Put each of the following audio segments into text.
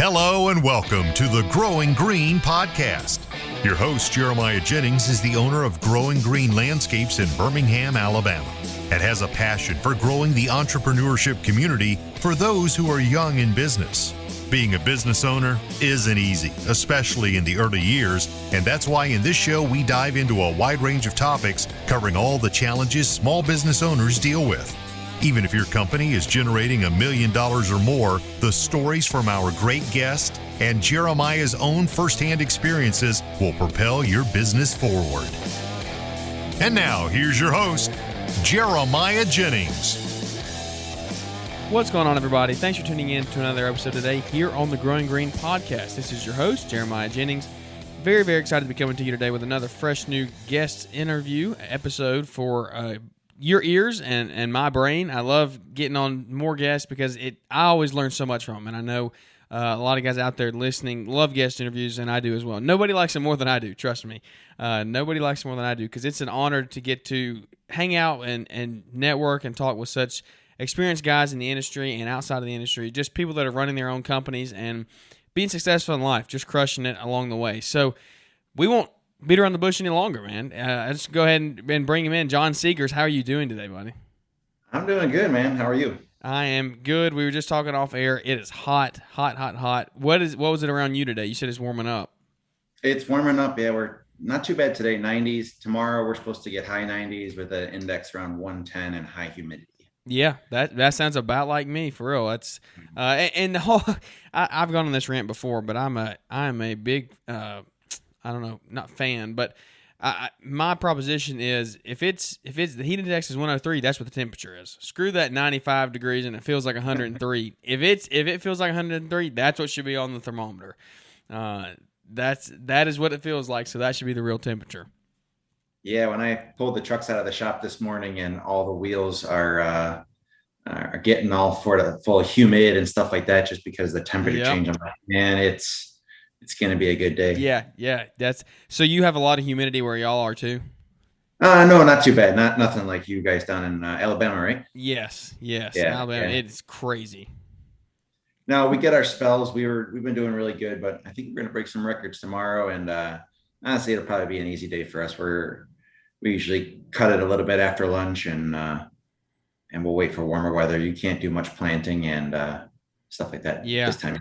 Hello and welcome to the Growing Green podcast. Your host, Jeremiah Jennings, is the owner of Growing Green Landscapes in Birmingham, Alabama, and has a passion for growing the entrepreneurship community for those who are young in business. Being a business owner isn't easy, especially in the early years, and that's why in this show we dive into a wide range of topics covering all the challenges small business owners deal with. Even if your company is generating $1 million or more, the stories from our great guest and Jeremiah's own firsthand experiences will propel your business forward. And now, here's your host, Jeremiah Jennings. What's going on, everybody? Thanks for tuning in to another episode today here on the Growing Green podcast. This is your host, Jeremiah Jennings. Very, very excited to be coming to you today with another fresh new guest interview episode for your ears and my brain. I love getting on more guests because I always learn so much from them, and I know a lot of guys out there listening love guest interviews, and I do as well. Nobody likes them more than I do, trust me. Nobody likes them more than I do because it's an honor to get to hang out and network and talk with such experienced guys in the industry and outside of the industry, just people that are running their own companies and being successful in life, just crushing it along the way. So we won't beat around the bush any longer, man. Let's go ahead and bring him in. John Seegers, how are you doing today, buddy? I'm doing good, man. How are you? I am good. We were just talking off air. It is hot, hot, hot, hot. What was it around you today? You said it's warming up. It's warming up. Yeah, we're not too bad today. 90s. Tomorrow we're supposed to get high 90s with an index around 110 and high humidity. Yeah, that sounds about like me, for real. That's and the whole. I've gone on this rant before, but I'm a big I don't know, not fan, but my proposition is if it's the heat index is 103, that's what the temperature is. Screw that 95 degrees and it feels like 103. if it feels like 103, that's what should be on the thermometer. That is what it feels like. So that should be the real temperature. Yeah, when I pulled the trucks out of the shop this morning and all the wheels are getting all full of humid and stuff like that, just because the temperature change, I'm like, man, it's going to be a good day. Yeah. So you have a lot of humidity where y'all are too? No, not too bad. Nothing like you guys down in Alabama, right? Yes. Yeah, Alabama, yeah. It's crazy. No, we get our spells. We've been doing really good, but I think we're going to break some records tomorrow. And honestly, it'll probably be an easy day for us. We usually cut it a little bit after lunch, and we'll wait for warmer weather. You can't do much planting and stuff like that this time.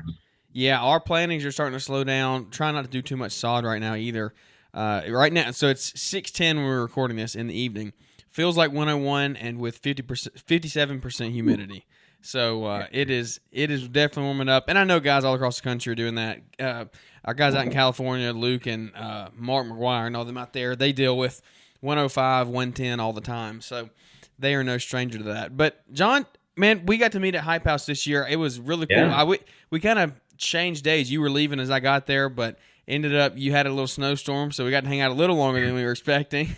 Yeah, our plantings are starting to slow down. Try not to do too much sod right now either. Right now, so it's 6:10 when we're recording this in the evening. Feels like 101 and with 57% humidity. So it is definitely warming up. And I know guys all across the country are doing that. Our guys out in California, Luke and Mark McGuire, and all them out there, they deal with 105, 110 all the time. So they are no stranger to that. But John, man, we got to meet at Hype House this year. It was really cool. Yeah. We kind of changed days. You were leaving as I got there, but ended up you had a little snowstorm, so we got to hang out a little longer than we were expecting.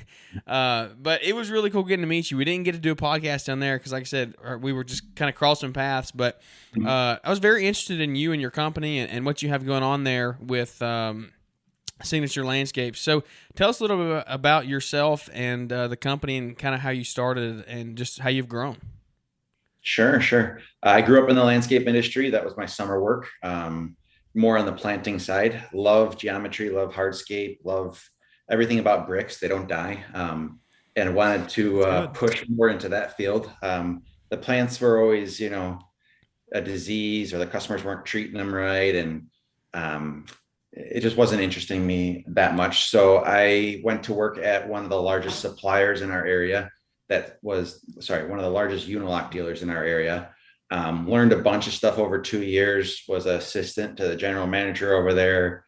But it was really cool getting to meet you. We didn't get to do a podcast down there because, like I said, we were just kind of crossing paths. But I was very interested in you and your company and what you have going on there with Signature Landscapes. So tell us a little bit about yourself and the company and kind of how you started and just how you've grown. Sure. I grew up in the landscape industry. That was my summer work. More on the planting side. Love geometry, love hardscape, love everything about bricks. They don't die. And wanted to push more into that field. The plants were always, a disease, or the customers weren't treating them right. And it just wasn't interesting me that much. So I went to work at one of the largest suppliers in our area. One of the largest Unilock dealers in our area. Learned a bunch of stuff over 2 years, was assistant to the general manager over there.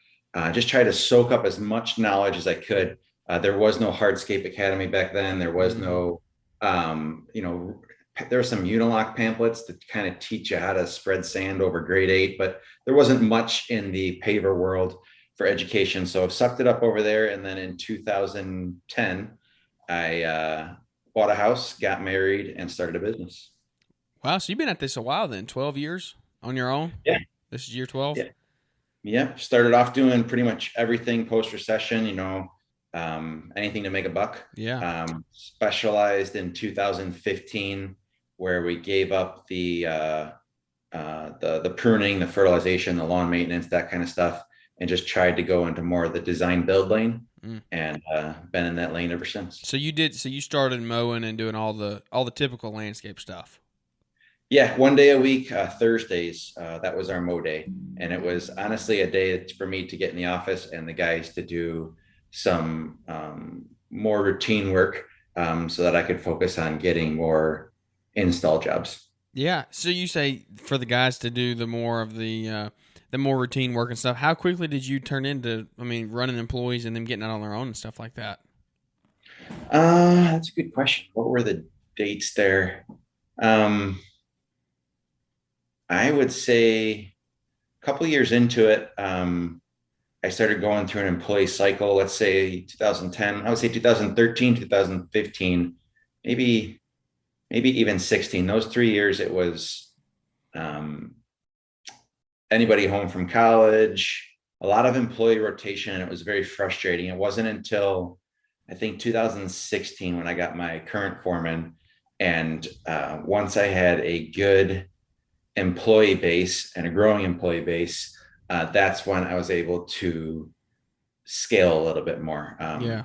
Just tried to soak up as much knowledge as I could. There was no Hardscape Academy back then. There was no, there were some Unilock pamphlets that kind of teach you how to spread sand over grade 8, but there wasn't much in the paver world for education. So I've sucked it up over there. And then in 2010, I bought a house, got married, and started a business. Wow, so you've been at this a while then, 12 years on your own? Yeah. This is year 12? Yeah. Started off doing pretty much everything post-recession, anything to make a buck. Yeah. Specialized in 2015, where we gave up the the pruning, the fertilization, the lawn maintenance, that kind of stuff, and just tried to go into more of the design build lane, Mm. and been in that lane ever since. So you started mowing and doing all the typical landscape stuff. Yeah, one day a week, Thursdays, that was our mow day. And it was honestly a day for me to get in the office and the guys to do some more routine work, so that I could focus on getting more install jobs. Yeah. So you say for the guys to do the more routine work and stuff. How quickly did you turn into, running employees and them getting out on their own and stuff like that? That's a good question. What were the dates there? I would say a couple of years into it, I started going through an employee cycle. Let's say 2010. I would say 2013, 2015, maybe even 16. Those 3 years, it was anybody home from college, a lot of employee rotation, and it was very frustrating. It wasn't until I think 2016 when I got my current foreman, and once I had a good employee base and a growing employee base, that's when I was able to scale a little bit more. Yeah.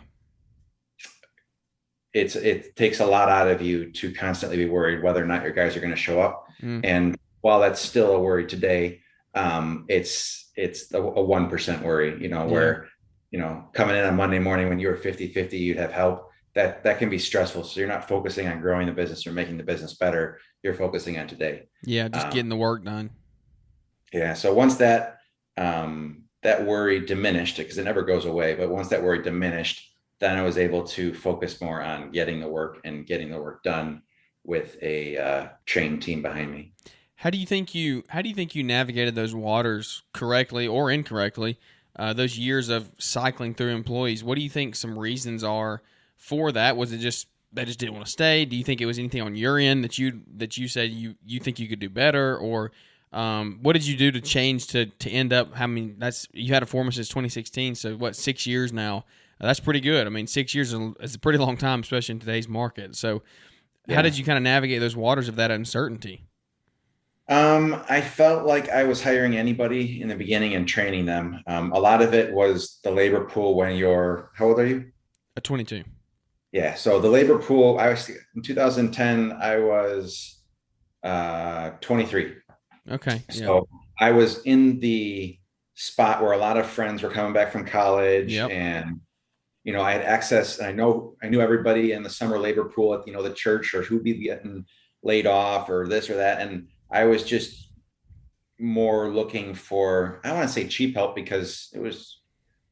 It takes a lot out of you to constantly be worried whether or not your guys are going to show up. And while that's still a worry today, it's a 1% worry, where, coming in on Monday morning when you were 50-50, you'd have help. That can be stressful. So you're not focusing on growing the business or making the business better. You're focusing on today. Yeah. Just getting the work done. Yeah. So once that worry diminished, because it never goes away, but once that worry diminished, then I was able to focus more on getting the work and getting the work done with a trained team behind me. How do you think you navigated those waters correctly or incorrectly? Those years of cycling through employees. What do you think some reasons are for that? Was it just they just didn't want to stay? Do you think it was anything on your end that you said you think you could do better, or what did you do to change to end up? You had a foreman since 2016, so what, 6 years now? That's pretty good. 6 years is a pretty long time, especially in today's market. So, How did you kind of navigate those waters of that uncertainty? I felt like I was hiring anybody in the beginning and training them. A lot of it was the labor pool when how old are you? 22. Yeah. So the labor pool, in 2010, I was 23. Okay. So I was in the spot where a lot of friends were coming back from college. Yep. And, I had access, and I knew everybody in the summer labor pool at, the church, or who'd be getting laid off or this or that. And I was just more looking for, I don't want to say cheap help, because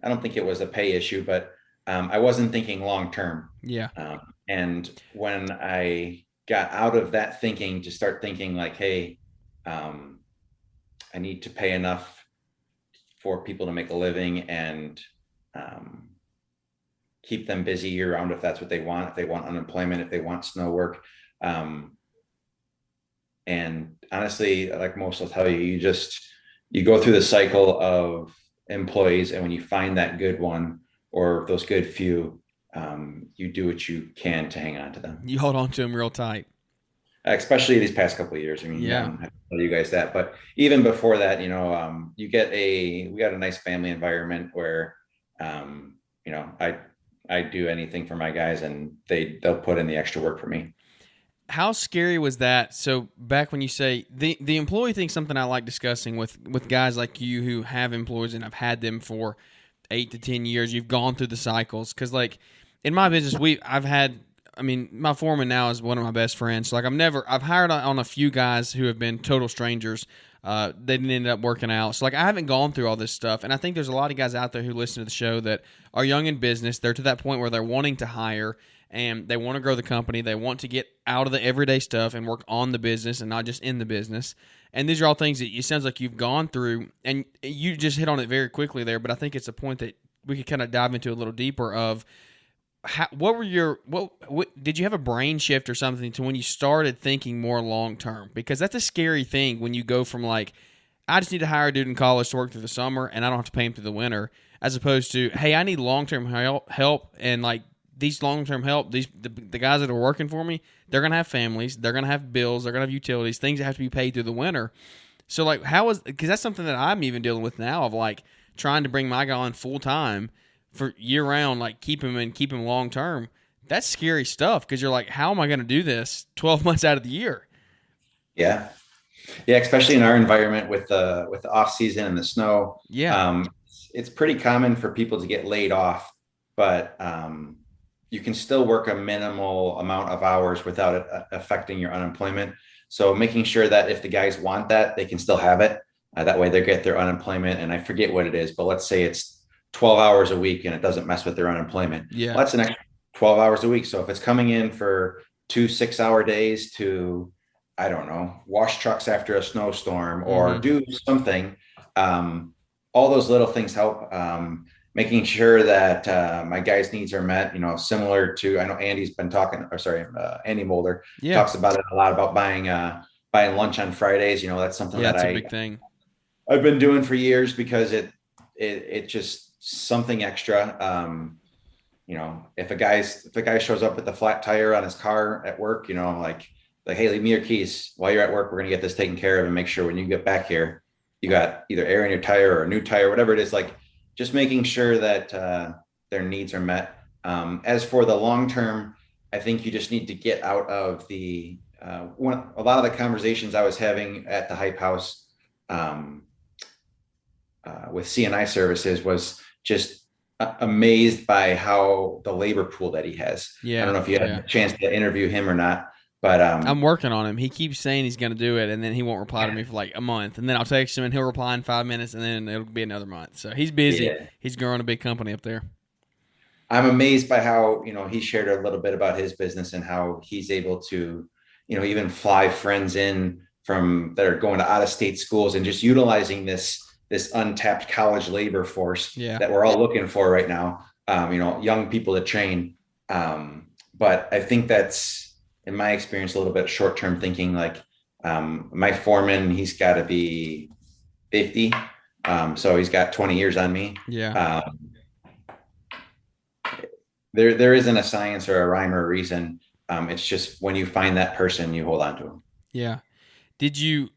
I don't think it was a pay issue, but I wasn't thinking long-term. Yeah. And when I got out of that thinking to start thinking like, hey, I need to pay enough for people to make a living and keep them busy year round if that's what they want, if they want unemployment, if they want snow work. And honestly, like most will tell you, you go through the cycle of employees, and when you find that good one or those good few, you do what you can to hang on to them. You hold on to them real tight. Especially these past couple of years. Yeah. I don't have to tell you guys that, but even before that, we got a nice family environment where, I do anything for my guys, and they'll put in the extra work for me. How scary was that? So back when you say the employee thing, something I like discussing with guys like you who have employees and have had them for 8 to 10 years. You've gone through the cycles, because like in my business, my foreman now is one of my best friends. So like I've hired on a few guys who have been total strangers. They didn't end up working out. So like I haven't gone through all this stuff, and I think there's a lot of guys out there who listen to the show that are young in business. They're to that point where they're wanting to hire, and they want to grow the company. They want to get out of the everyday stuff and work on the business and not just in the business. And these are all things that it sounds like you've gone through, and you just hit on it very quickly there. But I think it's a point that we could kind of dive into a little deeper of what did you have a brain shift or something to when you started thinking more long term? Because that's a scary thing when you go from like, I just need to hire a dude in college to work through the summer and I don't have to pay him through the winter, as opposed to, hey, I need long term help and like these long-term help, the guys that are working for me, they're going to have families, they're going to have bills, they're going to have utilities, things that have to be paid through the winter. So like because that's something that I'm even dealing with now of like trying to bring my guy on full time for year round, like keep him long term. That's scary stuff because you're like, how am I going to do this 12 months out of the year? Yeah. Yeah. Especially in our environment with the off season and the snow. Yeah. It's pretty common for people to get laid off, but you can still work a minimal amount of hours without it affecting your unemployment. So making sure that if the guys want that, they can still have it. That way they get their unemployment. And I forget what it is, but let's say it's 12 hours a week and it doesn't mess with their unemployment. Yeah. Well, that's an extra 12 hours a week. So if it's coming in for 2 6-hour days to, I don't know, wash trucks after a snowstorm or do something, all those little things help. Making sure that my guys' needs are met, similar to, I know Andy's been talking, Andy Mulder talks about it a lot about buying lunch on Fridays. That's something that's a big thing. I've been doing for years because it just something extra. If a guy shows up with a flat tire on his car at work, like, hey, leave me your keys while you're at work. We're going to get this taken care of and make sure when you get back here, you got either air in your tire or a new tire, whatever it is, like, just making sure that their needs are met. As for the long term, I think you just need to get out of a lot of the conversations I was having at the Hype House with CNI services was just amazed by how the labor pool that he has. Yeah, I don't know if you had a chance to interview him or not. But I'm working on him. He keeps saying he's going to do it, and then he won't reply to me for like a month. And then I'll text him, and he'll reply in 5 minutes, and then it'll be another month. So he's busy. Yeah. He's growing a big company up there. I'm amazed by how, he shared a little bit about his business and how he's able to, even fly friends in that are going to out-of-state schools and just utilizing this untapped college labor force that we're all looking for right now. Young people to train. But I think that's, in my experience, a little bit short-term thinking. Like my foreman, he's got to be 50. So he's got 20 years on me. Yeah. There isn't a science or a rhyme or a reason. It's just when you find that person, you hold on to them. Yeah. Did you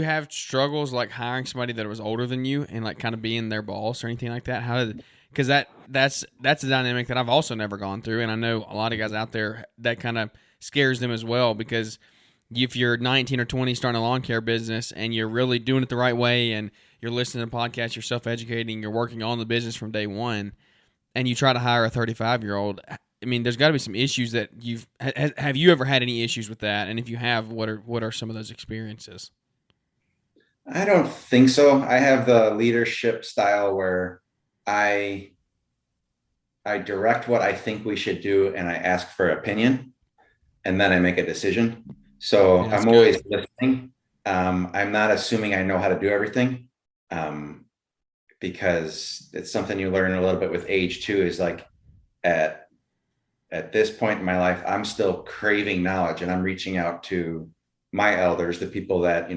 have struggles like hiring somebody that was older than you and like kind of being their boss or anything like that? Because that's a dynamic that I've also never gone through. And I know a lot of guys out there that kind of scares them as well, because if you're 19 or 20 starting a lawn care business and you're really doing it the right way and you're listening to podcasts, you're self-educating, you're working on the business from day one, and you try to hire a 35-year-old, I mean, there's got to be some issues that have you ever had any issues with that? And if you have, what are some of those experiences? I don't think so. I have the leadership style where I direct what I think we should do and I ask for opinion. And then I make a decision. So I'm always listening. I'm not assuming I know how to do everything, because it's something you learn a little bit with age too, is like at this point in my life, I'm still craving knowledge and I'm reaching out to my elders, the people that,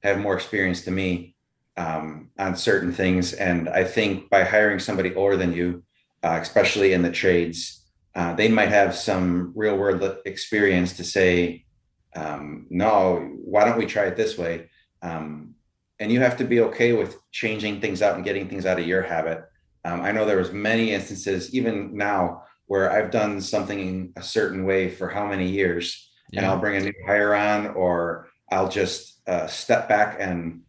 have more experience to me on certain things. And I think by hiring somebody older than you, especially in the trades, they might have some real world experience to say, no, why don't we try it this way? And you have to be okay with changing things out and getting things out of your habit. I know there was many instances, even now, where I've done something a certain way for how many years, and I'll bring a new hire on, or I'll just step back and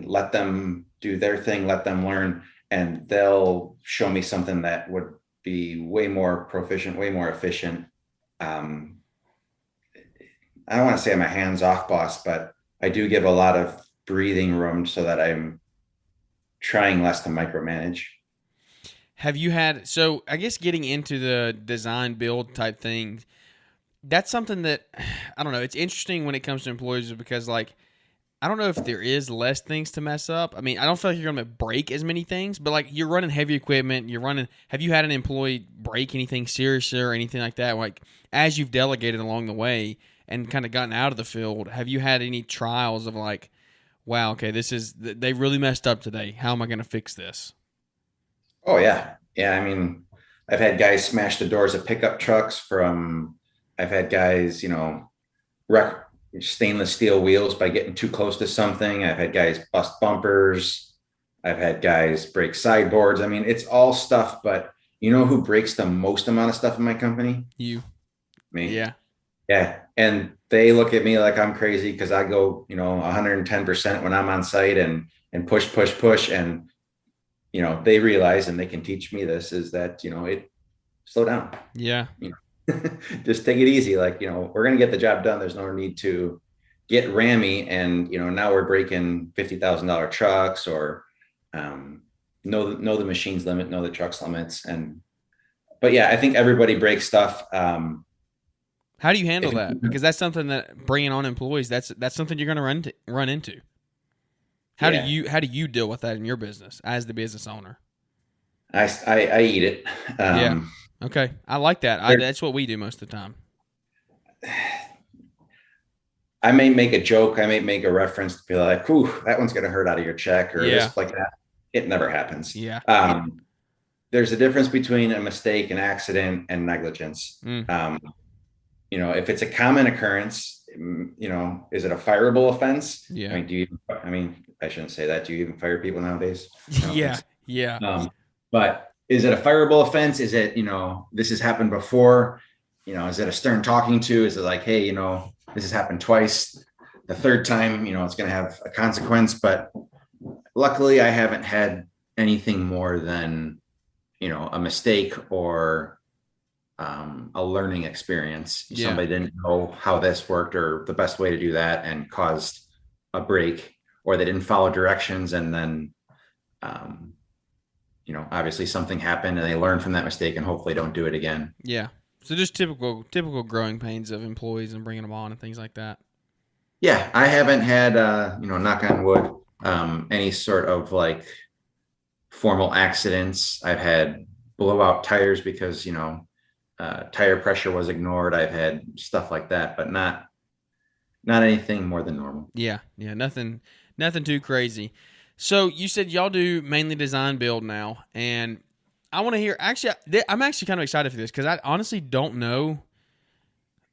let them do their thing, let them learn, and they'll show me something that would be way more proficient, way more efficient. I don't want to say I'm a hands-off boss, but I do give a lot of breathing room so that I'm trying less to micromanage. Have you had, so I guess getting into the design build type thing, that's something that, I don't know, it's interesting when it comes to employees, because like, I don't know if there is less things to mess up. I mean, I don't feel like you're going to break as many things, but like you're running heavy equipment, have you had an employee break anything serious or anything like that? Like as you've delegated along the way and kind of gotten out of the field, have you had any trials of like, wow, okay, they really messed up today. How am I going to fix this? Oh yeah. Yeah. I mean, I've had guys smash the doors of pickup trucks I've had guys, wreck stainless steel wheels by getting too close to something. I've had guys bust bumpers. I've had guys break sideboards. I mean, it's all stuff, but you know who breaks the most amount of stuff in my company? You. Me. Yeah. Yeah. And they look at me like I'm crazy because I go, 110% when I'm on site and push, push, push. And, they realize, and they can teach me this, is that, it slow down. Yeah. Just take it easy. Like, we're going to get the job done. There's no need to get rammy. And, now we're breaking $50,000 trucks or, know the machine's limit, know the truck's limits. But yeah, I think everybody breaks stuff. How do you handle that? Because that's something that bringing on employees, that's something you're going to run into. How do you deal with that in your business as the business owner? I eat it. Yeah. Okay. I like that. That's what we do most of the time. I may make a joke. I may make a reference to be like, "Ooh, that one's going to hurt out of your check," or this like that. It never happens. Yeah. There's a difference between a mistake, an accident, and negligence. If it's a common occurrence, is it a fireable offense? Yeah. I shouldn't say that. Do you even fire people nowadays? Yeah. But is it a fireable offense? Is it, this has happened before? Is it a stern talking to? Is it like, hey, this has happened twice. The third time, it's going to have a consequence. But luckily, I haven't had anything more than, a mistake or a learning experience. Yeah. Somebody didn't know how this worked or the best way to do that and caused a break, or they didn't follow directions. And then, obviously something happened and they learn from that mistake and hopefully don't do it again. Yeah. So just typical growing pains of employees and bringing them on and things like that. Yeah. I haven't had, knock on wood, any sort of like formal accidents. I've had blowout tires because, tire pressure was ignored. I've had stuff like that, but not anything more than normal. Yeah. Nothing too crazy. So you said y'all do mainly design build now, and I want to hear. Actually, I'm actually kind of excited for this because I honestly don't know.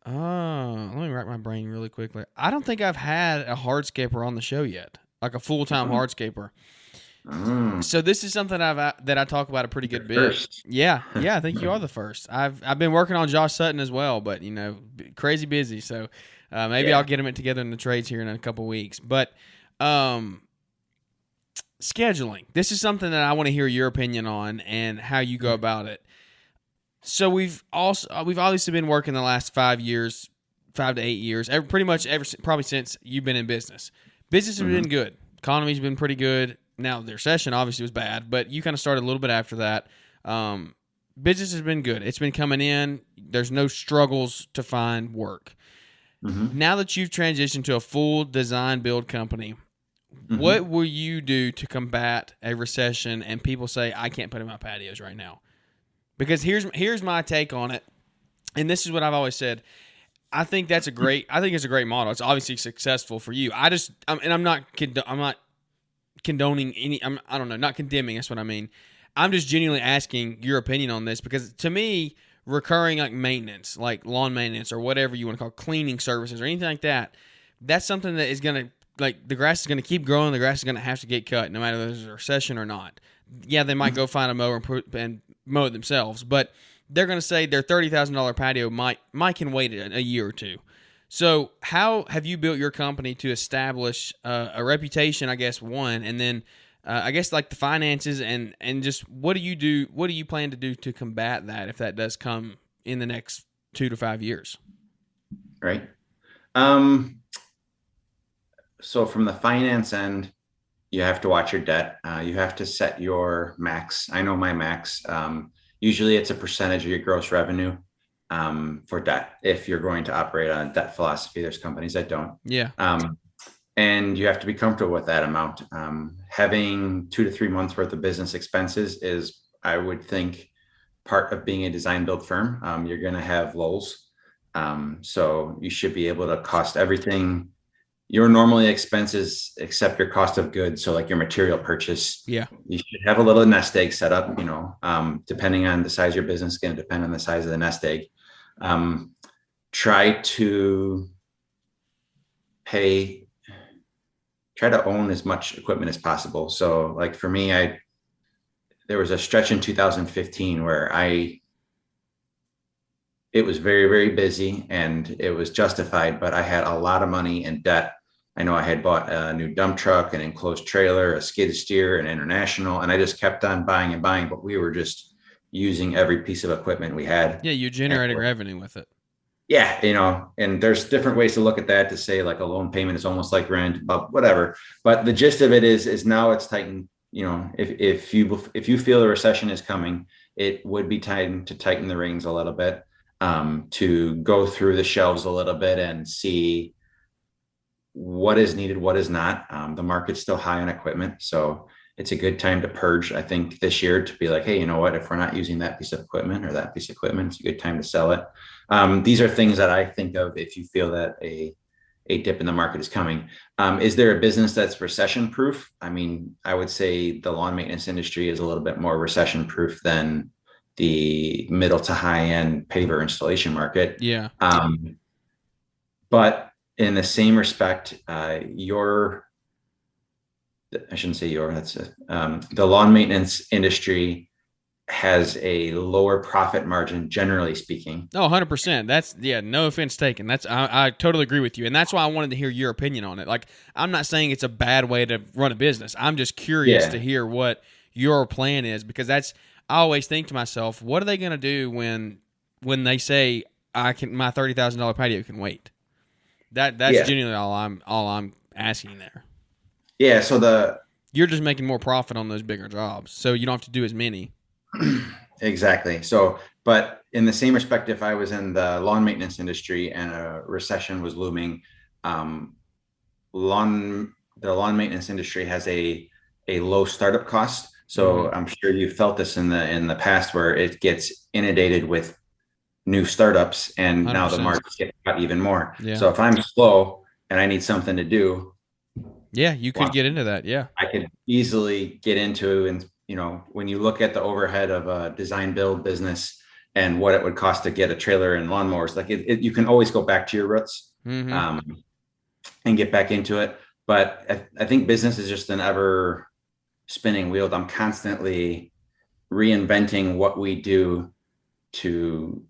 Let me rack my brain really quickly. I don't think I've had a hardscaper on the show yet, like a full-time hardscaper. So this is something that I talk about a pretty good bit. First. Yeah, I think you are the first. I've been working on Josh Sutton as well, but crazy busy. So maybe I'll get him together in the trades here in a couple weeks. But scheduling. This is something that I want to hear your opinion on and how you go about it. So we've obviously been working the last 5 years, 5 to 8 years, probably since you've been in business. Business has been good. Economy's been pretty good. Now, the recession obviously was bad, but you kind of started a little bit after that. Business has been good. It's been coming in. There's no struggles to find work. Now that you've transitioned to a full design build company, what will you do to combat a recession and people say, I can't put in my patios right now? Because here's my take on it, and this is what I've always said. I think it's a great model. It's obviously successful for you. I'm not condoning any. Not condemning. That's what I mean. I'm just genuinely asking your opinion on this because to me, recurring like maintenance, like lawn maintenance or whatever you want to call cleaning services or anything like that, that's something that is going to the grass is going to keep growing. The grass is going to have to get cut no matter if there's a recession or not. Yeah, they might go find a mower and mow it themselves, but they're going to say their $30,000 patio might can wait a year or two. So how have you built your company to establish a reputation, I guess, one, and then I guess like the finances and just what do you do? What do you plan to do to combat that if that does come in the next 2 to 5 years? Right. So from the finance end, you have to watch your debt. You have to set your max. I know my max. Usually it's a percentage of your gross revenue for debt. If you're going to operate on a debt philosophy, there's companies that don't. Yeah. And you have to be comfortable with that amount. Having 2 to 3 months worth of business expenses is, I would think, part of being a design build firm. You're going to have lulls. So you should be able to cost everything your normally expenses except your cost of goods. So like your material purchase, Yeah. you should have a little nest egg set up, depending on the size of your business, it's going to depend on the size of the nest egg. Try to own as much equipment as possible. So like for me, there was a stretch in 2015 where it was very, very busy and it was justified, but I had a lot of money in debt. I know I had bought a new dump truck, an enclosed trailer, a skid steer, an international, and I just kept on buying and buying, but we were just using every piece of equipment we had. Yeah, you generated revenue with it. Yeah, and there's different ways to look at that, to say like a loan payment is almost like rent, but whatever. But the gist of it is now it's tightened. If you feel a recession is coming, it would be time to tighten the reins a little bit, to go through the shelves a little bit and see what is needed, what is not. The market's still high on equipment, so it's a good time to purge, I think, this year, to be like, hey, you know what, if we're not using that piece of equipment or that piece of equipment, it's a good time to sell it. These are things that I think of if you feel that a dip in the market is coming. Is there a business that's recession proof? I mean, I would say the lawn maintenance industry is a little bit more recession proof than the middle to high end paver installation market. Yeah. But in the same respect, the lawn maintenance industry has a lower profit margin, generally speaking. Oh, 100%. No offense taken. I totally agree with you. And that's why I wanted to hear your opinion on it. Like, I'm not saying it's a bad way to run a business. I'm just curious to hear what your plan is, because I always think to myself, what are they going to do when they say my $30,000 patio can wait? That's genuinely all I'm asking there. Yeah. So you're just making more profit on those bigger jobs, so you don't have to do as many. Exactly. So, but in the same respect, if I was in the lawn maintenance industry and a recession was looming, the lawn maintenance industry has a low startup cost. So I'm sure you felt this in the past, where it gets inundated with new startups, and 100%. Now the market's getting cut even more. Yeah. So if I'm slow and I need something to do, you could get into that. Yeah, I could easily get into. And when you look at the overhead of a design build business and what it would cost to get a trailer and lawnmowers, like you can always go back to your roots, and get back into it. But I think business is just an ever spinning wheel. I'm constantly reinventing what we do to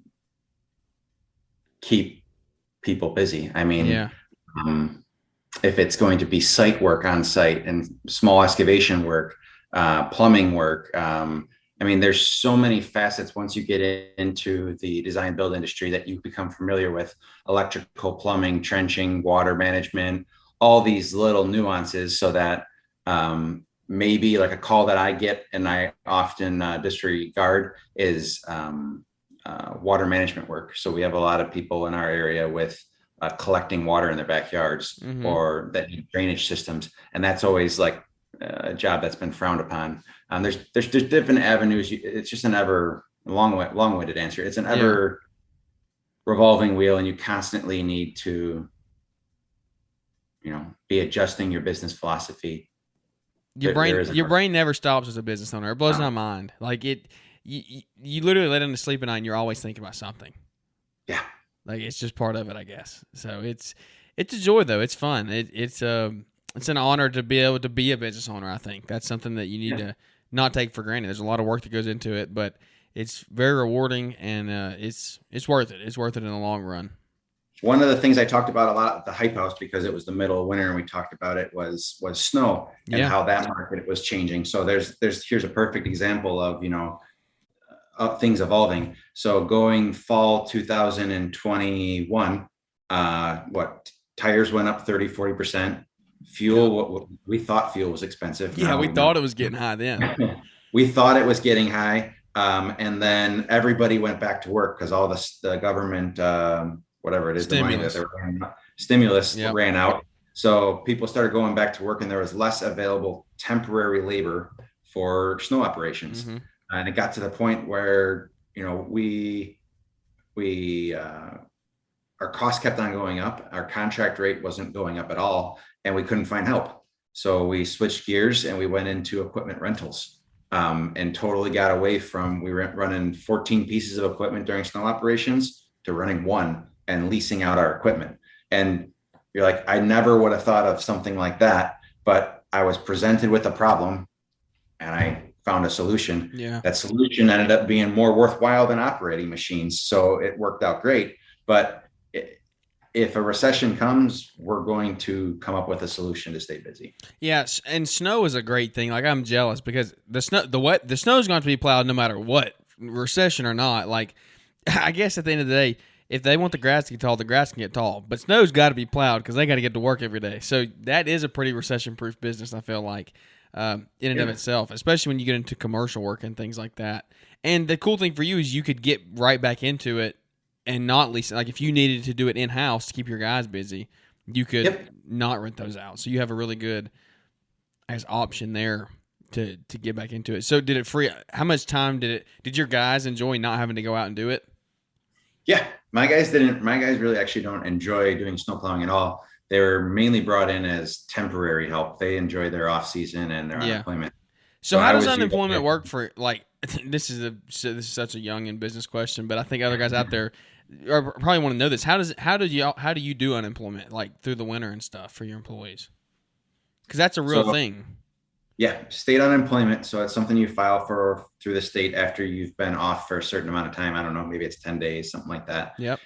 keep people busy. I mean, if it's going to be site work on site and small excavation work, plumbing work, I mean, there's so many facets once you get into the design build industry that you become familiar with: electrical, plumbing, trenching, water management, all these little nuances, so that maybe like a call that I get and I often disregard is water management work. So we have a lot of people in our area with collecting water in their backyards, or that need drainage systems, and that's always like a job that's been frowned upon. There's different avenues. It's just an ever long-winded answer. It's an ever revolving wheel, and you constantly need to, be adjusting your business philosophy. Your brain never stops as a business owner. It blows my mind. Like you literally let into sleep at night and you're always thinking about something. Yeah. Like, it's just part of it, I guess. So it's a joy, though. It's fun. It's an honor to be able to be a business owner. I think that's something that you need to not take for granted. There's a lot of work that goes into it, but it's very rewarding, and it's worth it. It's worth it in the long run. One of the things I talked about a lot at the Hype House, because it was the middle of winter and we talked about it, was snow and how that market was changing. So here's a perfect example of, things evolving. So going fall 2021, tires went up 30-40%. Fuel, we thought fuel was expensive. Yeah, we thought it was getting high then. We thought it was getting high. And then everybody went back to work because all the government, whatever it is, stimulus, the money that stimulus ran out. So people started going back to work, and there was less available temporary labor for snow operations. And it got to the point where, we our costs kept on going up. Our contract rate wasn't going up at all, and we couldn't find help. So we switched gears and we went into equipment rentals, and totally got away from, we were running 14 pieces of equipment during snow operations to running one and leasing out our equipment. And you're like, I never would have thought of something like that, but I was presented with a problem and I found a solution. Yeah. That solution ended up being more worthwhile than operating machines. So it worked out great. But if a recession comes, we're going to come up with a solution to stay busy. Yes, and snow is a great thing. Like, I'm jealous because the snow is going to be plowed no matter what, recession or not. Like, I guess at the end of the day, if they want the grass to get tall, the grass can get tall. But snow's got to be plowed because they got to get to work every day. So that is a pretty recession-proof business, I feel like, in and of itself, especially when you get into commercial work and things like that. And the cool thing for you is you could get right back into it and not lease it. Like, if you needed to do it in-house to keep your guys busy, you could not rent those out. So you have a really good option there to get back into it. So did it free? How much time did your guys enjoy not having to go out and do it? Yeah, my guys really actually don't enjoy doing snow plowing at all. They were mainly brought in as temporary help. They enjoy their off season and their unemployment. So how does unemployment work for, like, this is such a young and business question, but I think other guys out there probably want to know this. How do you do unemployment, like, through the winter and stuff for your employees? Because that's a real thing. Yeah, state unemployment. So it's something you file for through the state after you've been off for a certain amount of time. I don't know, maybe it's 10 days, something like that. Yep.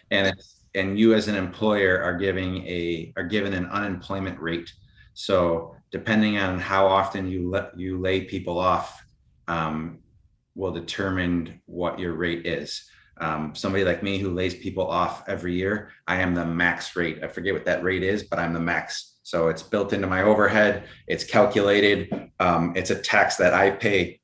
And you as an employer are given an unemployment rate. So depending on how often you lay people off, will determine what your rate is. Somebody like me who lays people off every year, I am the max rate. I forget what that rate is, but I'm the max. So it's built into my overhead. It's calculated. It's a tax that I pay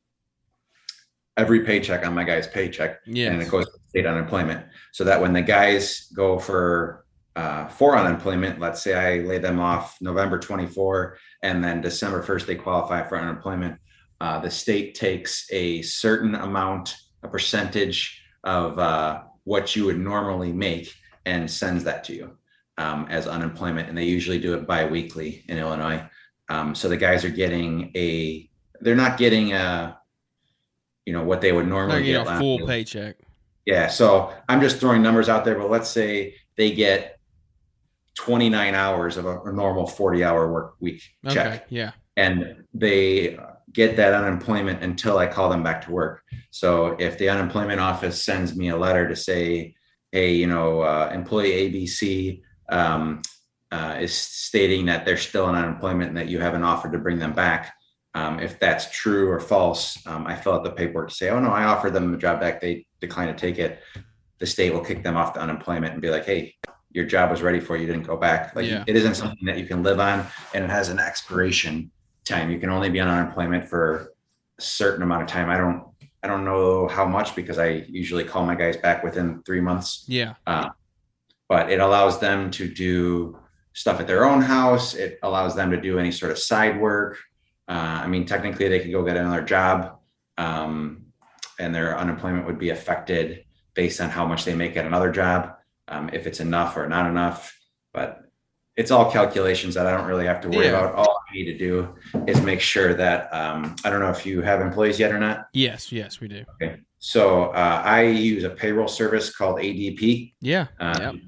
every paycheck on my guy's paycheck. Yes. And it goes to state unemployment. So that when the guys go for unemployment, let's say I lay them off November 24 and then December 1st, they qualify for unemployment. The state takes a certain amount, a percentage of what you would normally make and sends that to you as unemployment. And they usually do it bi-weekly in Illinois. So the guys are they're not getting what they would normally get. A full paycheck. Yeah. So I'm just throwing numbers out there, but let's say they get 29 hours of a normal 40-hour work week check. Yeah. And they get that unemployment until I call them back to work. So if the unemployment office sends me a letter to say, hey, employee ABC is stating that they're still on unemployment and that you haven't offered to bring them back. If that's true or false, I fill out the paperwork to say, oh no, I offered them a job back. They declined to take it. The state will kick them off to unemployment and be like, hey, your job was ready for you. You didn't go back. It isn't something that you can live on, and it has an expiration time. You can only be on unemployment for a certain amount of time. I don't know how much, because I usually call my guys back within 3 months. Yeah. But it allows them to do stuff at their own house. It allows them to do any sort of side work. Technically they could go get another job, and their unemployment would be affected based on how much they make at another job, if it's enough or not enough. But it's all calculations that I don't really have to worry about. All I need to do is make sure that, I don't know if you have employees yet or not. Yes, we do. Okay. So I use a payroll service called ADP. Yeah.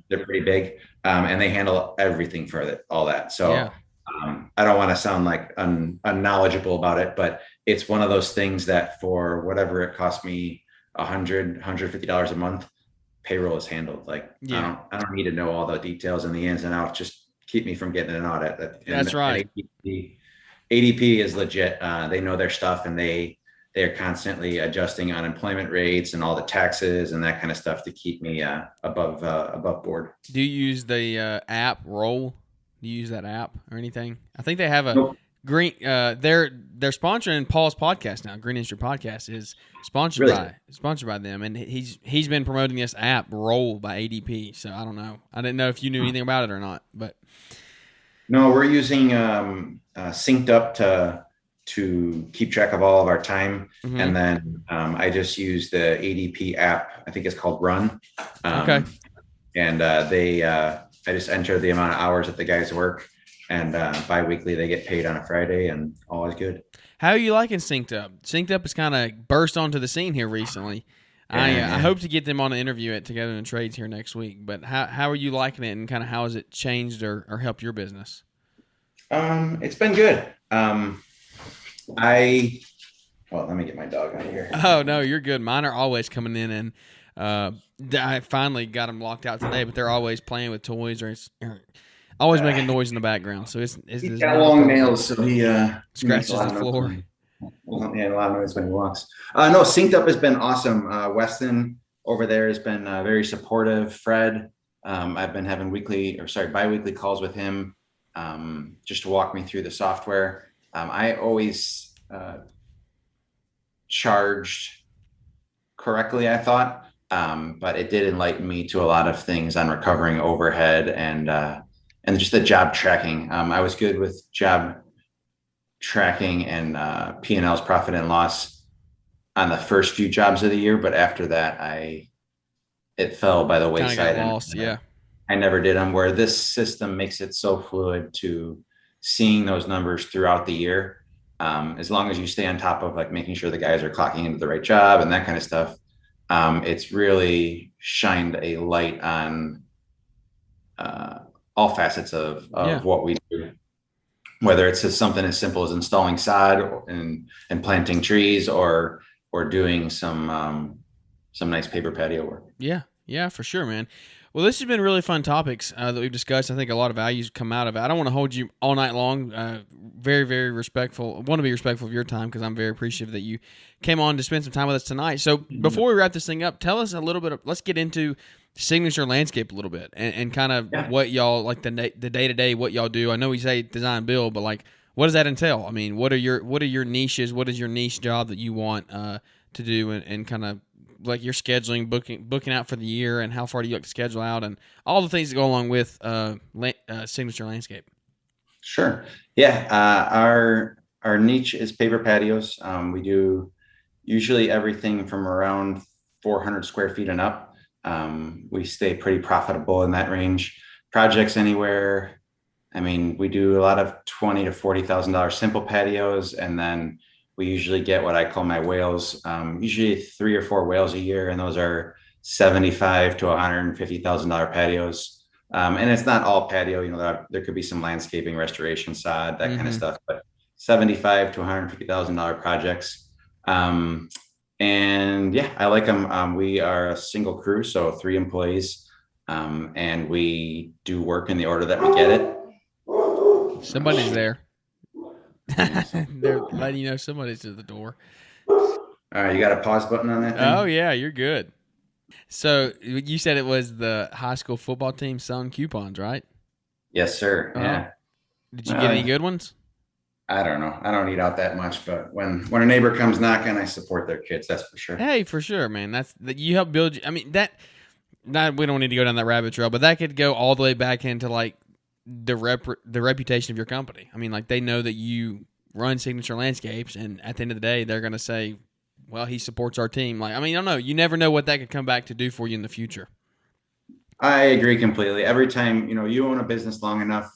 They're pretty big, and they handle everything for all that. So I don't want to sound like unknowledgeable about it, but it's one of those things that for whatever it costs me, $150 a month, payroll is handled. Like, I don't need to know all the details and the ins and outs. Just keep me from getting an audit. That's right. ADP is legit. They know their stuff, and they're constantly adjusting unemployment rates and all the taxes and that kind of stuff to keep me above board. Do you use the app Roll? Do you use that app or anything? I think they have a green. They're sponsoring Paul's podcast now. Green Industry Podcast is sponsored by them, and he's been promoting this app Roll by ADP. So I don't know. I didn't know if you knew anything about it or not, but no, we're using Synced Up to keep track of all of our time, and then I just use the ADP app. I think it's called Run. Okay. and I just enter the amount of hours that the guys work, and bi-weekly they get paid on a Friday, and all is good. How are you liking Synced Up? Synced Up has kind of burst onto the scene here recently. I hope to get them on an interview at Together in Trades here next week. But how are you liking it, and kind of how has it changed or helped your business? It's been good. Let me get my dog out of here. Oh no, you're good. Mine are always coming in, and I finally got them locked out today. But they're always playing with toys or always making noise in the background. So it's he's got long nails, so he scratches the floor. Yeah, a lot of noise when he walks. No, Synced Up has been awesome. Weston over there has been very supportive. Fred, I've been having bi-weekly calls with him just to walk me through the software. I always charged correctly, I thought, but it did enlighten me to a lot of things on recovering overhead and just the job tracking. I was good with job tracking and P&L's profit and loss on the first few jobs of the year, but after that, it fell by the wayside. Got lost, yeah. I never did them. Where this system makes it so fluid to seeing those numbers throughout the year, as long as you stay on top of like making sure the guys are clocking into the right job and that kind of stuff. It's really shined a light on all facets of what we do, whether it's something as simple as installing sod and planting trees or doing some nice paper patio work. Yeah, for sure, man. Well, this has been really fun topics that we've discussed. I think a lot of values come out of it. I don't want to hold you all night long. Very, very respectful. I want to be respectful of your time because I'm very appreciative that you came on to spend some time with us tonight. So before we wrap this thing up, tell us a little bit let's get into Signature Landscape a little bit and kind of what y'all, like the day-to-day, what y'all do. I know we say design build, but like what does that entail? I mean, what are your niches? What is your niche job that you want to do and kind of like your scheduling, booking out for the year, and how far do you like to schedule out, and all the things that go along with Signature Landscape? Sure. Yeah. Our niche is paper patios. We do usually everything from around 400 square feet and up. We stay pretty profitable in that range. Projects anywhere. I mean, we do a lot of $20,000 to $40,000 simple patios, and then we usually get what I call my whales, usually 3 or 4 whales a year. And those are $75,000 to $150,000 patios. And it's not all patio, there could be some landscaping, restoration, sod, that kind of stuff, but $75,000 to $150,000 projects. And yeah, I like them. We are a single crew, so 3 employees. And we do work in the order that we get it. Somebody's there. They're letting you know somebody's at the door. All right, you got a pause button on that thing? Oh yeah, you're good. So you said it was the high school football team selling coupons, right? Yes, sir. Yeah. Did you get any good ones? I don't know. I don't eat out that much, but when a neighbor comes knocking, I support their kids. That's for sure. Hey, for sure, man. That's that you help build. I mean we don't need to go down that rabbit trail, but that could go all the way back into like the reputation of your company. I mean, like they know that you run Signature Landscapes, and at the end of the day, they're going to say, well, he supports our team. Like, I mean, I don't know. You never know what that could come back to do for you in the future. I agree completely. Every time, you own a business long enough,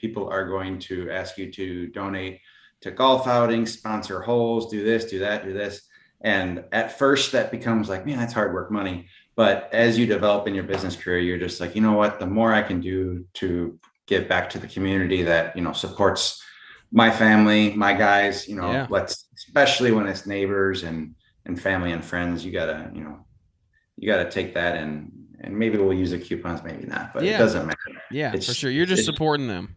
people are going to ask you to donate to golf outings, sponsor holes, do this, do that, do this. And at first that becomes like, man, that's hard work money. But as you develop in your business career, you're just like, you know what, the more I can do to give back to the community that, supports my family, my guys, especially when it's neighbors and family and friends, you gotta take that and maybe we'll use the coupons, maybe not, but it doesn't matter. Yeah, for sure. You're just supporting them.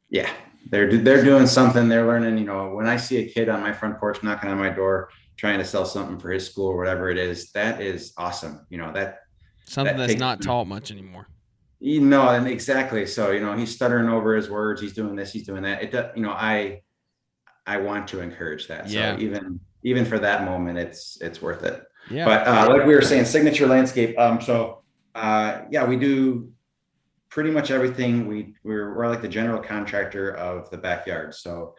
Yeah. They're doing something, they're learning, when I see a kid on my front porch knocking on my door, trying to sell something for his school or whatever it is, that is awesome. That's not taught much anymore. And exactly. So, he's stuttering over his words. He's doing this, he's doing that. It does, I want to encourage that. Yeah. So even for that moment, it's worth it. Yeah. But like we were saying, Signature Landscape. We do pretty much everything. We're like the general contractor of the backyard. So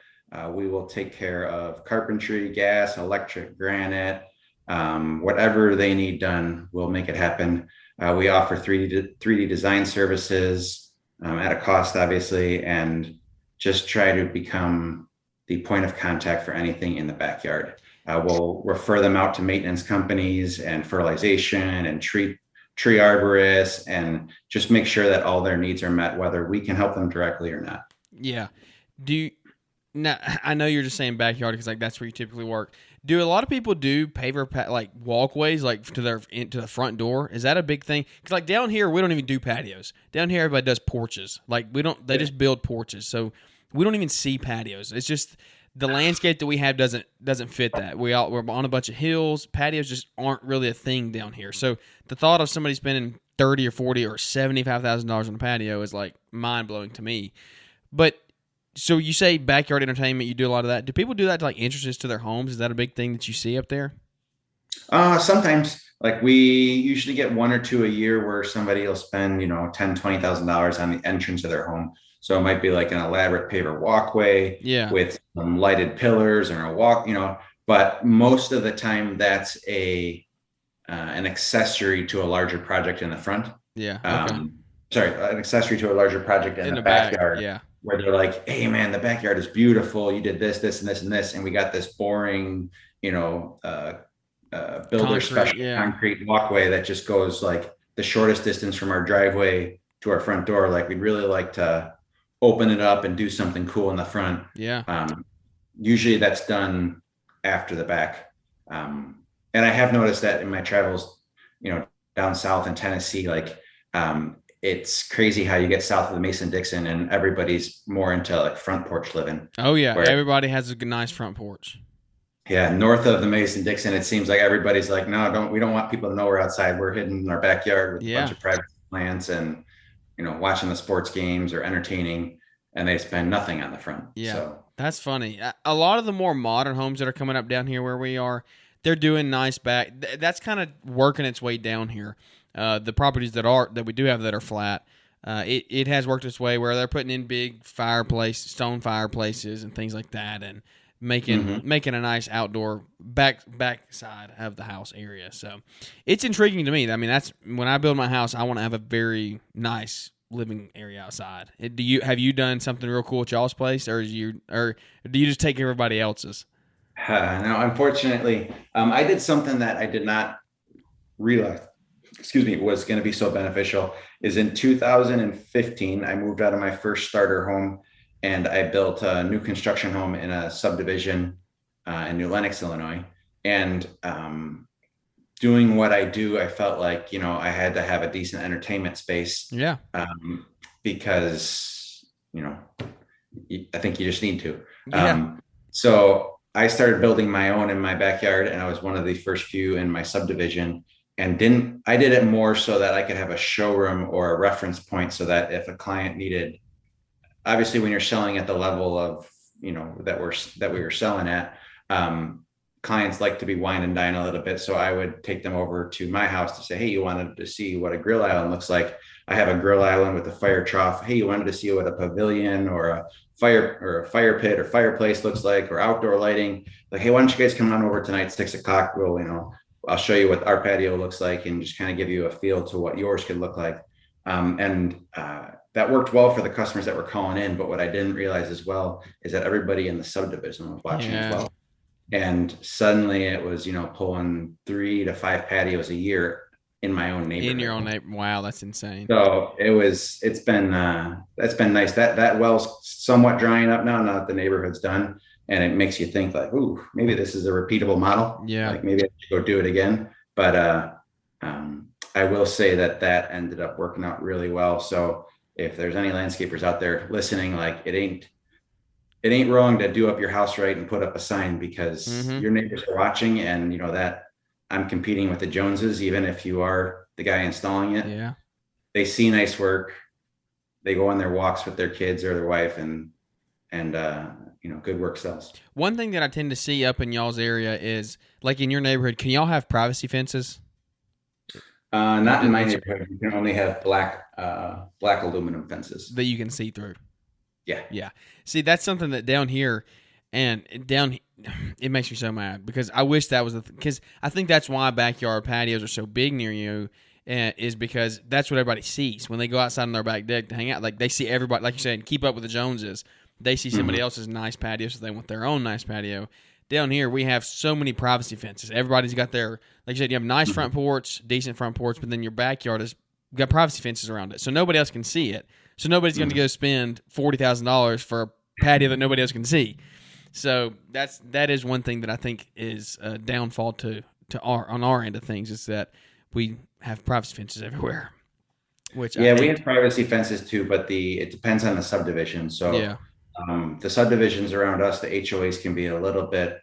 we will take care of carpentry, gas, electric, granite, whatever they need done, we'll make it happen. We offer 3D design services at a cost, obviously, and just try to become the point of contact for anything in the backyard. We'll refer them out to maintenance companies and fertilization and tree arborists, and just make sure that all their needs are met, whether we can help them directly or not. Yeah. Do you, now, I know you're just saying backyard because like that's where you typically work. Do a lot of people do paver like walkways like to the front door? Is that a big thing? Because like down here we don't even do patios. Down here everybody does porches. Like we don't. They just build porches. So we don't even see patios. It's just the landscape that we have doesn't fit that. We're on a bunch of hills. Patios just aren't really a thing down here. So the thought of somebody spending $30 or $40 or $75,000 on a patio is like mind blowing to me. But so you say backyard entertainment, you do a lot of that. Do people do that to like entrances to their homes? Is that a big thing that you see up there? Sometimes, like we usually get one or two a year where somebody will spend, $10,000-$20,000 on the entrance of their home. So it might be like an elaborate paver walkway with some lighted pillars and a walk, but most of the time that's an accessory to a larger project in the front. Yeah. Okay. An accessory to a larger project in the backyard. Yeah. Where they're like, hey man, the backyard is beautiful. You did this, this, and this, and this. And we got this boring, builder special concrete walkway that just goes like the shortest distance from our driveway to our front door. Like we'd really like to open it up and do something cool in the front. Yeah. Usually that's done after the back. And I have noticed that in my travels, down south in Tennessee, like, it's crazy how you get south of the Mason-Dixon and everybody's more into like front porch living. Oh yeah. Everybody has a nice front porch. Yeah. North of the Mason-Dixon, it seems like everybody's like, no, we don't want people to know we're outside. We're hidden in our backyard with a bunch of private plants and, watching the sports games or entertaining, and they spend nothing on the front. Yeah. So that's funny. A lot of the more modern homes that are coming up down here where we are, they're doing nice back. That's kind of working its way down here. The properties that we do have that are flat, it has worked its way where they're putting in big stone fireplaces and things like that, and making a nice outdoor back side of the house area. So it's intriguing to me. I mean, that's when I build my house, I want to have a very nice living area outside. Have you done something real cool at y'all's place, or do you just take everybody else's? No, unfortunately, I did something that I did not realize was going to be so beneficial. Is in 2015, I moved out of my first starter home and I built a new construction home in a subdivision in New Lenox, Illinois. And doing what I do, I felt like, I had to have a decent entertainment space. Yeah. Because, I think you just need to. Yeah. So I started building my own in my backyard, and I was one of the first few in my subdivision. And I did it more so that I could have a showroom or a reference point, so that if a client needed, obviously when you're selling at the level of, that we were selling at, clients like to be wine and dine a little bit. So I would take them over to my house to say, hey, you wanted to see what a grill island looks like. I have a grill island with a fire trough. Hey, you wanted to see what a pavilion or a fire pit or fireplace looks like, or outdoor lighting. Like, hey, why don't you guys come on over tonight, 6 o'clock? I'll show you what our patio looks like and just kind of give you a feel to what yours could look like. That worked well for the customers that were calling in. But what I didn't realize as well is that everybody in the subdivision was watching as well. And suddenly it was, pulling 3 to 5 patios a year in my own neighborhood. In your own neighborhood. Wow, that's insane. So that's been nice. That well's somewhat drying up now that the neighborhood's done. And it makes you think like, ooh, maybe this is a repeatable model. Yeah. Like maybe I should go do it again. But I will say that ended up working out really well. So if there's any landscapers out there listening, like it ain't wrong to do up your house right and put up a sign, because your neighbors are watching, and that I'm competing with the Joneses, even if you are the guy installing it. Yeah. They see nice work. They go on their walks with their kids or their wife, and good work sells. One thing that I tend to see up in y'all's area is, like in your neighborhood, can y'all have privacy fences? Not in my neighborhood. You can only have black aluminum fences that you can see through. Yeah. Yeah. See, that's something that down here, it makes me so mad, because I wish that was because I think that's why backyard patios are so big near you, is because that's what everybody sees when they go outside on their back deck to hang out. Like they see everybody, like you said, keep up with the Joneses. They see somebody else's nice patio, so they want their own nice patio. Down here, we have so many privacy fences. Everybody's got their, like you said, you have nice front porch, decent front porch, but then your backyard has got privacy fences around it, so nobody else can see it. So nobody's going to go spend $40,000 for a patio that nobody else can see. So that is one thing that I think is a downfall on our end of things, is that we have privacy fences everywhere. Which we have privacy fences too, but it depends on the subdivision. So the subdivisions around us, the HOAs can be a little bit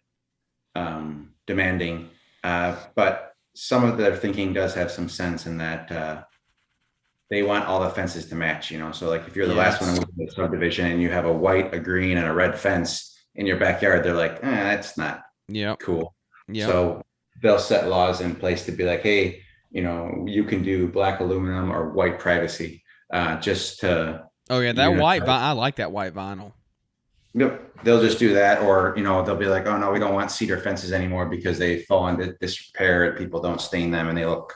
demanding, but some of their thinking does have some sense in that they want all the fences to match, So like if you're the last one in the subdivision and you have a white, a green, and a red fence in your backyard, they're like, that's not cool. Yep. So they'll set laws in place to be like, hey, you can do black aluminum or white privacy, just to. Oh yeah, that white. I like that white vinyl. Yep, they'll just do that, or they'll be like, oh no, we don't want cedar fences anymore because they fall into disrepair and people don't stain them and they look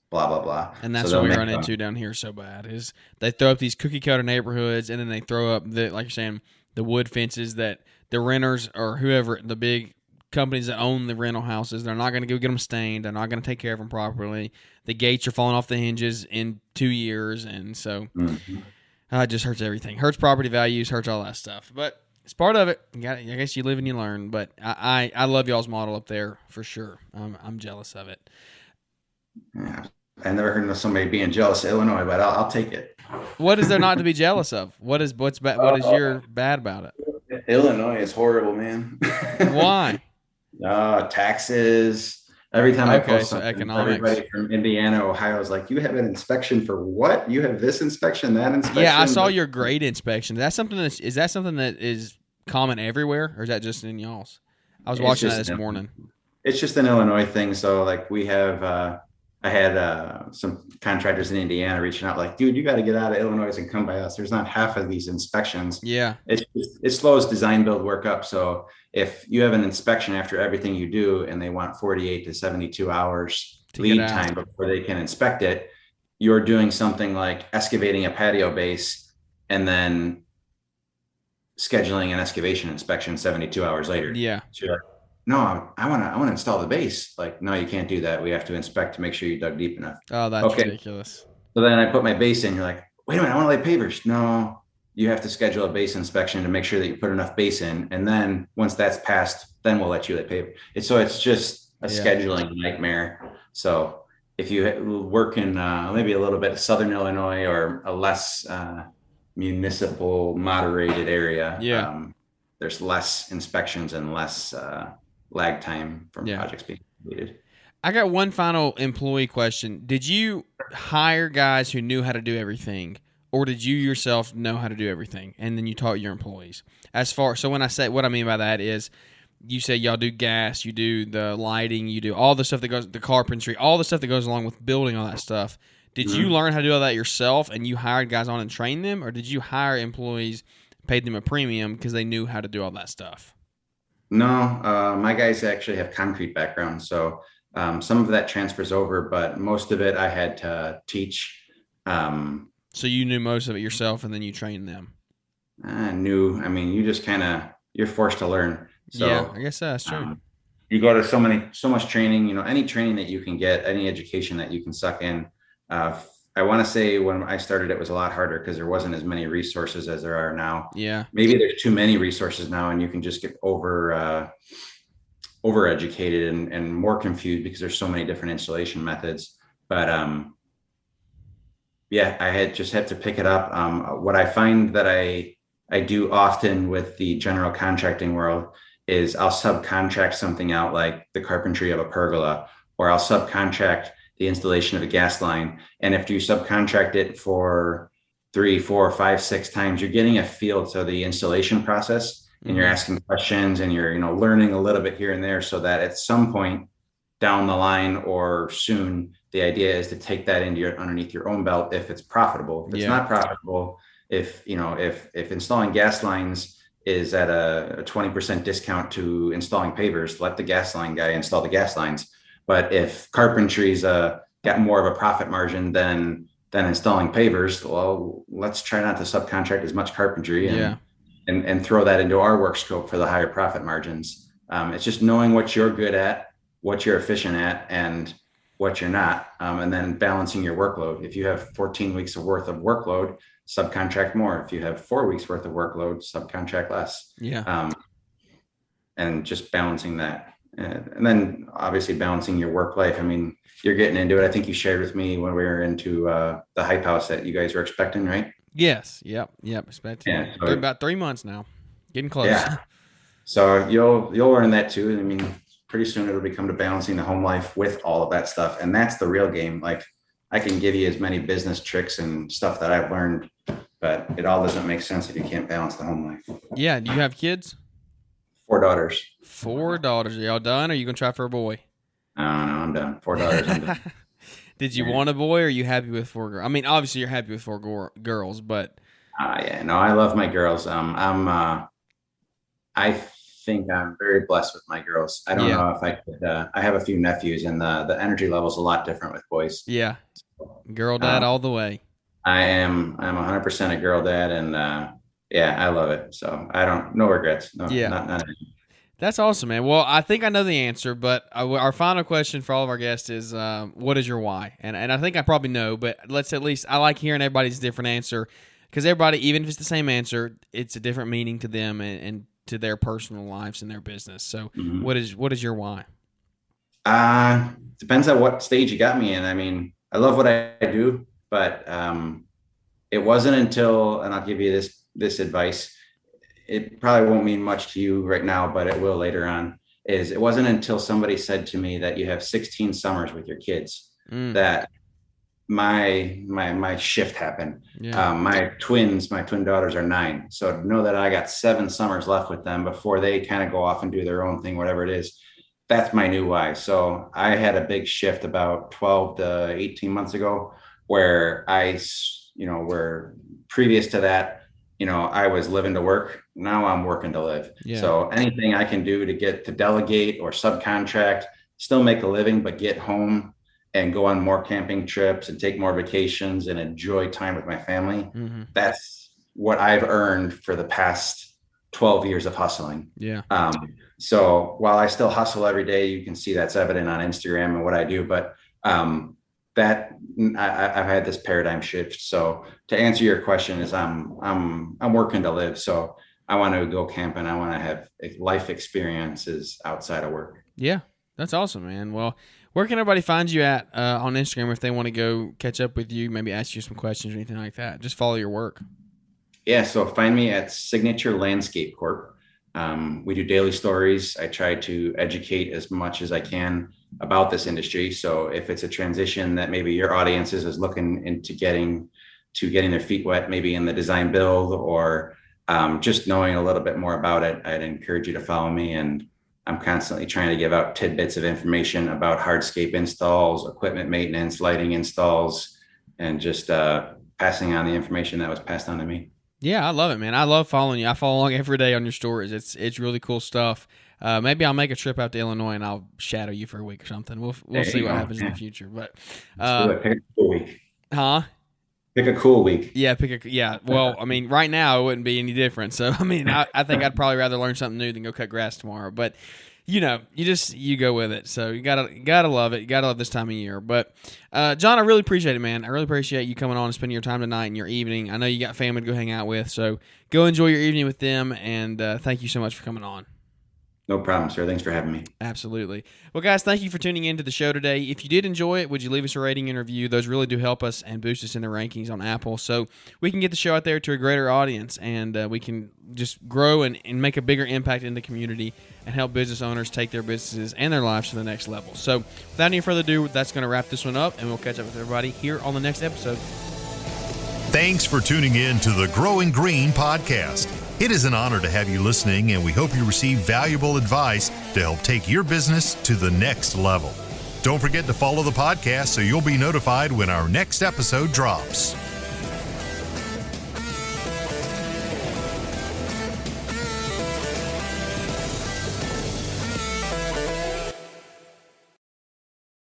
blah blah blah. And that's what we run into down here so bad, is they throw up these cookie cutter neighborhoods, and then they throw up like you're saying, the wood fences that the renters or whoever, the big companies that own the rental houses, they're not going to go get them stained. They're not going to take care of them properly. The gates are falling off the hinges in 2 years, and so it just hurts everything. Hurts property values, hurts all that stuff. But it's part of it. I guess you live and you learn. But I love y'all's model up there for sure. I'm jealous of it. Yeah, I never heard of somebody being jealous of Illinois, but I'll take it. What is there not to be jealous of? What is your bad about it? Illinois is horrible, man. Why? Taxes. Every time I post so something, economics. Everybody from Indiana, Ohio is like, you have an inspection for what? You have this inspection, that inspection? Yeah, I saw your grade inspection. Is that something that is common everywhere, or is that just in y'all's? I was watching that this morning. It's just an Illinois thing. So like we have, I had some contractors in Indiana reaching out like, dude, you got to get out of Illinois and come by us. There's not half of these inspections. Yeah. It slows design build work up. So if you have an inspection after everything you do and they want 48 to 72 hours lead time before they can inspect it, you're doing something like excavating a patio base and then scheduling an excavation inspection 72 hours later. Yeah. So you're like, no, I want to install the base. Like, no, you can't do that. We have to inspect to make sure you dug deep enough. Oh, that's ridiculous. So then I put my base in. You're like, wait a minute, I want to lay pavers. No, you have to schedule a base inspection to make sure that you put enough base in. And then once that's passed, then we'll let you lay paver. It's just a scheduling nightmare. So if you work in maybe a little bit of Southern Illinois or a less municipal moderated area, there's less inspections and less lag time from projects being completed. I got one final employee question. Did you hire guys who knew how to do everything, or did you yourself know how to do everything and then you taught your employees? So when I say, what I mean by that is, you say y'all do gas, you do the lighting, you do all the stuff that goes, the carpentry, all the stuff that goes along with building all that stuff. Did you learn how to do all that yourself and you hired guys on and trained them, or did you hire employees, paid them a premium because they knew how to do all that stuff? No, my guys actually have concrete background. So some of that transfers over, but most of it I had to teach. So you knew most of it yourself and then you trained them? You just you're forced to learn. So, yeah, I guess that's true. You go to so much training, any training that you can get, any education that you can suck in. I want to say when I started, it was a lot harder because there wasn't as many resources as there are now. Yeah. Maybe there's too many resources now and you can just get overeducated and more confused because there's so many different installation methods. But I had to pick it up. What I find that I do often with the general contracting world is I'll subcontract something out, like the carpentry of a pergola, or I'll subcontract the installation of a gas line. And if you subcontract it for 3, 4, 5, 6 times, you're getting a feel to the installation process, and you're asking questions and you're, learning a little bit here and there, so that at some point down the line or soon, the idea is to take that into underneath your own belt if it's profitable. If it's not profitable, if installing gas lines is at a 20% discount to installing pavers, let the gas line guy install the gas lines. But if carpentry is a got more of a profit margin than installing pavers. Well, let's try not to subcontract as much carpentry and throw that into our work scope for the higher profit margins. It's just knowing what you're good at, what you're efficient at, and what you're not, and then balancing your workload. If you have 14 weeks worth of workload, subcontract more. If you have 4 weeks worth of workload, subcontract less. And just balancing that. And then obviously balancing your work life. I mean, you're getting into it. I think you shared with me when we were into the hype house that you guys were expecting, right? Yes. Yep. Expecting. Yeah, so, about 3 months now. Getting close. Yeah. So you'll learn that too. I mean, pretty soon it'll become to balancing the home life with all of that stuff. And that's the real game. Like, I can give you as many business tricks and stuff that I've learned, but it all doesn't make sense if you can't balance the home life. Yeah. Do you have kids? 4 daughters. 4 daughters. Are y'all done? Or are you going to try for a boy? No, I'm done. 4 daughters. I'm done. Did you want a boy, or are you happy with 4 girls? I mean, obviously you're happy with 4 girls, but. Yeah, no, I love my girls. I think I'm very blessed with my girls. I don't know if I could, I have a few nephews, and the energy level is a lot different with boys. Yeah. Girl dad all the way. I'm 100% a girl dad, and I love it. So no regrets. No, not That's awesome, man. Well, I think I know the answer, but our final question for all of our guests is, what is your why? And I think I probably know, but I like hearing everybody's different answer, because everybody, even if it's the same answer, it's a different meaning to them and to their personal lives and their business. So what is your why? Depends on what stage you got me in. I mean, I love what I do, but it wasn't until, and I'll give you this advice, it probably won't mean much to you right now, but it will later on, it wasn't until somebody said to me that you have 16 summers with your kids that my shift happened. My twin daughters are 9. So to know that I got 7 summers left with them before they kind of go off and do their own thing, whatever it is, that's my new why. So I had a big shift about 12 to 18 months ago where where previous to that, I was living to work. Now I'm working to live. So anything I can do to get to delegate or subcontract, still make a living, but get home and go on more camping trips and take more vacations and enjoy time with my family. That's what I've earned for the past 12 years of hustling. So while I still hustle every day, you can see that's evident on Instagram and what I do, but that I've had this paradigm shift. So to answer your question is I'm working to live. So I want to go camping. I want to have life experiences outside of work. Yeah, that's awesome, man. Well, where can everybody find you at on Instagram if they want to go catch up with you, maybe ask you some questions or anything like that? Just follow your work. Yeah, so find me at Signature Landscape Corp. We do daily stories. I try to educate as much as I can about this industry. So if it's a transition that maybe your audience is looking into getting their feet wet, maybe in the design build or just knowing a little bit more about it, I'd encourage you to follow me. And I'm constantly trying to give out tidbits of information about hardscape installs, equipment maintenance, lighting installs, and just passing on the information that was passed on to me. Yeah, I love it, man. I love following you. I follow along every day on your stories. It's really cool stuff. Maybe I'll make a trip out to Illinois and I'll shadow you for a week or something. We'll see what happens in the future. But pick a cool week. Huh? Pick a cool week. Yeah, Well, I mean, right now it wouldn't be any different. So I mean, I think I'd probably rather learn something new than go cut grass tomorrow. But you go with it. So you gotta love it. You gotta love this time of year. But John, I really appreciate it, man. I really appreciate you coming on and spending your time tonight and your evening. I know you got family to go hang out with, so go enjoy your evening with them. And thank you so much for coming on. No problem, sir. Thanks for having me. Absolutely. Well, guys, thank you for tuning in to the show today. If you did enjoy it, would you leave us a rating and review? Those really do help us and boost us in the rankings on Apple, so we can get the show out there to a greater audience, and we can just grow and make a bigger impact in the community and help business owners take their businesses and their lives to the next level. So without any further ado, that's going to wrap this one up, and we'll catch up with everybody here on the next episode. Thanks for tuning in to the Growing Green podcast. It is an honor to have you listening, and we hope you receive valuable advice to help take your business to the next level. Don't forget to follow the podcast so you'll be notified when our next episode drops.